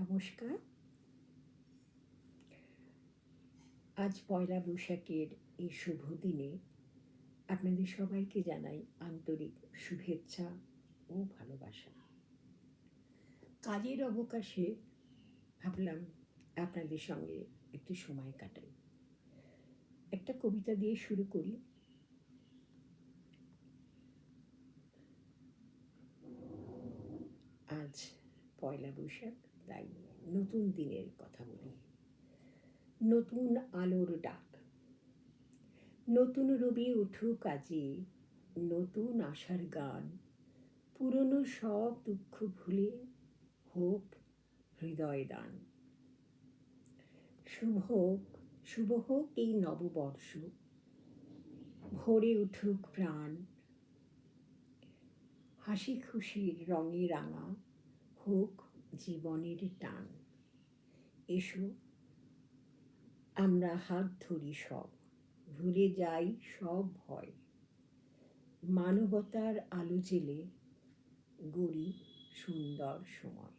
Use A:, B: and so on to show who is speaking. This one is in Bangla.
A: নমস্কার। আজ পয়লা বৈশাখের এই শুভ দিনে আপনাদের সবাইকে জানাই আন্তরিক শুভেচ্ছা ও ভালোবাসা। কাজের অবকাশে ভাবলাম আপনাদের সঙ্গে একটু সময় কাটাই। একটা কবিতা দিয়ে শুরু করি। আজ পয়লা বৈশাখ, তাই নতুন দিনের কথা বলি। নতুন আলোর ডাক, নতুন রবি উঠুক আজি, নতুন আশার গান, পুরনো সব দুঃখ ভুলে হোক হৃদয় দান। শুভ হোক এই নববর্ষ, ভরে উঠুক প্রাণ, হাসি খুশির রঙে রাঙা হোক জীবনের টান। এসো আমরা হাত ধরি সব, ভুলে যাই সব ভয়, মানবতার আলো জেলে গড়ি সুন্দর সময়।